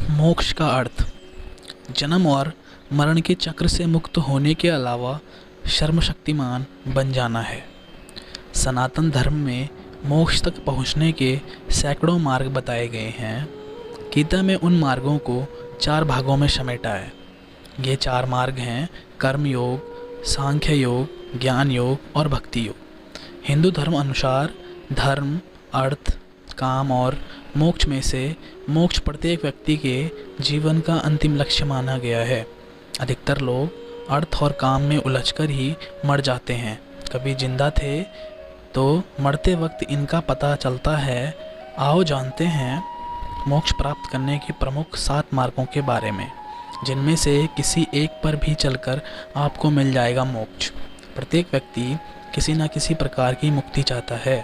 मोक्ष का अर्थ जन्म और मरण के चक्र से मुक्त होने के अलावा सर्वशक्तिमान बन जाना है। सनातन धर्म में मोक्ष तक पहुंचने के सैकड़ों मार्ग बताए गए हैं। गीता में उन मार्गों को 4 भागों में समेटा है। ये 4 मार्ग हैं कर्म योग, सांख्य योग, ज्ञान योग और भक्ति योग। हिंदू धर्म अनुसार धर्म, अर्थ, काम और मोक्ष में से मोक्ष प्रत्येक व्यक्ति के जीवन का अंतिम लक्ष्य माना गया है। अधिकतर लोग अर्थ और काम में उलझकर ही मर जाते हैं। कभी जिंदा थे तो मरते वक्त इनका पता चलता है। आओ जानते हैं मोक्ष प्राप्त करने के प्रमुख 7 मार्गों के बारे में, जिनमें से किसी एक पर भी चलकर आपको मिल जाएगा मोक्ष। प्रत्येक व्यक्ति किसी न किसी प्रकार की मुक्ति चाहता है।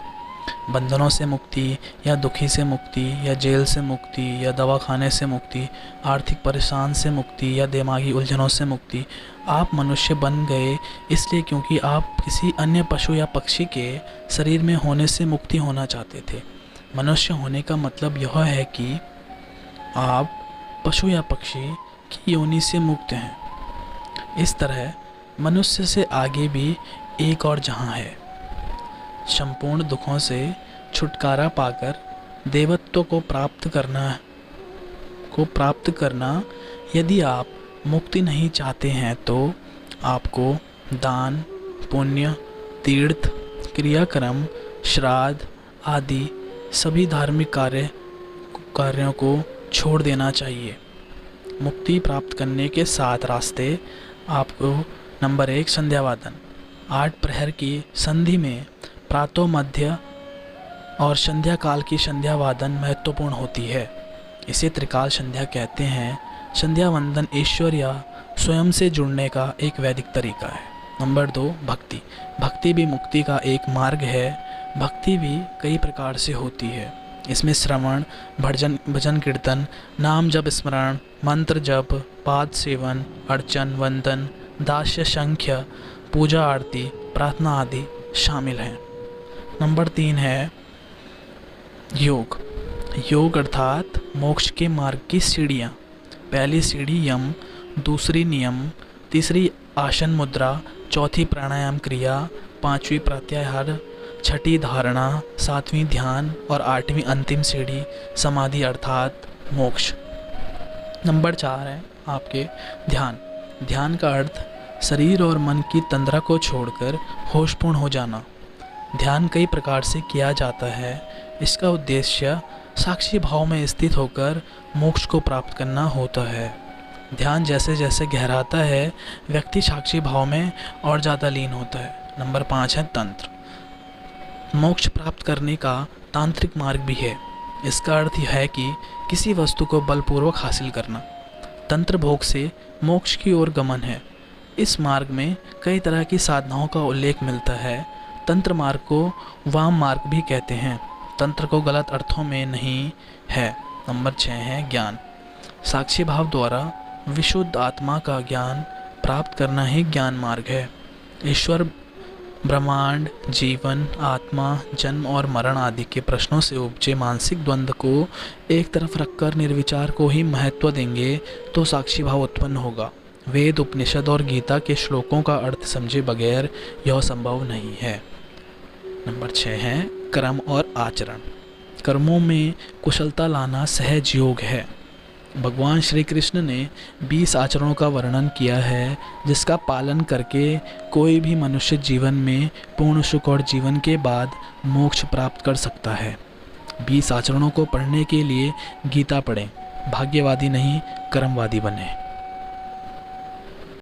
बंधनों से मुक्ति या दुखी से मुक्ति या जेल से मुक्ति या दवाखाने से मुक्ति, आर्थिक परेशान से मुक्ति या दिमागी उलझनों से मुक्ति। आप मनुष्य बन गए इसलिए क्योंकि आप किसी अन्य पशु या पक्षी के शरीर में होने से मुक्ति होना चाहते थे। मनुष्य होने का मतलब यह है कि आप पशु या पक्षी की योनि से मुक्त हैं। इस तरह मनुष्य से आगे भी एक और जहां है। संपूर्ण दुखों से छुटकारा पाकर देवत्व को प्राप्त करना। यदि आप मुक्ति नहीं चाहते हैं तो आपको दान, पुण्य, तीर्थ, क्रियाक्रम, श्राद्ध आदि सभी धार्मिक कार्यों को छोड़ देना चाहिए। मुक्ति प्राप्त करने के 7 रास्ते आपको नंबर 1 संध्यावादन। 8 प्रहर की संधि में प्रातः, मध्य और संध्या काल की संध्या वादन महत्वपूर्ण होती है। इसे त्रिकाल संध्या कहते हैं। संध्या वंदन ईश्वर या स्वयं से जुड़ने का एक वैदिक तरीका है। नंबर 2 भक्ति। भक्ति भी मुक्ति का एक मार्ग है। भक्ति भी कई प्रकार से होती है। इसमें श्रवण, भजन कीर्तन, नाम जप स्मरण, मंत्र जप, पाद सेवन, अर्चन, वंदन, दास्य, संख्य, पूजा, आरती, प्रार्थना आदि शामिल हैं। नंबर 3 है योग। योग अर्थात मोक्ष के मार्ग की सीढ़ियाँ। पहली सीढ़ी यम, दूसरी नियम, तीसरी आसन मुद्रा, चौथी प्राणायाम क्रिया, 5वीं प्रत्याहार, 6ठी धारणा, 7वीं ध्यान और 8वीं अंतिम सीढ़ी समाधि अर्थात मोक्ष। नंबर 4 है आपके ध्यान। ध्यान का अर्थ शरीर और मन की तंद्रा को छोड़कर होशपूर्ण हो जाना। ध्यान कई प्रकार से किया जाता है। इसका उद्देश्य साक्षी भाव में स्थित होकर मोक्ष को प्राप्त करना होता है। ध्यान जैसे जैसे गहराता है व्यक्ति साक्षी भाव में और ज़्यादा लीन होता है। नंबर 5 है तंत्र। मोक्ष प्राप्त करने का तांत्रिक मार्ग भी है। इसका अर्थ यह है कि किसी वस्तु को बलपूर्वक हासिल करना। तंत्र भोग से मोक्ष की ओर गमन है। इस मार्ग में कई तरह की साधनाओं का उल्लेख मिलता है। तंत्र मार्ग को वाम मार्ग भी कहते हैं। तंत्र को गलत अर्थों में नहीं है। नंबर 6 है ज्ञान। साक्षी भाव द्वारा विशुद्ध आत्मा का ज्ञान प्राप्त करना ही ज्ञान मार्ग है। ईश्वर, ब्रह्मांड, जीवन, आत्मा, जन्म और मरण आदि के प्रश्नों से उपजे मानसिक द्वंद्व को एक तरफ रखकर निर्विचार को ही महत्व देंगे तो साक्षी भाव उत्पन्न होगा। वेद, उपनिषद और गीता के श्लोकों का अर्थ समझे बगैर यह संभव नहीं है। नंबर 6 है कर्म और आचरण। कर्मों में कुशलता लाना सहज योग है। भगवान श्री कृष्ण ने 20 आचरणों का वर्णन किया है जिसका पालन करके कोई भी मनुष्य जीवन में पूर्ण सुख और जीवन के बाद मोक्ष प्राप्त कर सकता है। 20 आचरणों को पढ़ने के लिए गीता पढ़ें। भाग्यवादी नहीं कर्मवादी बने।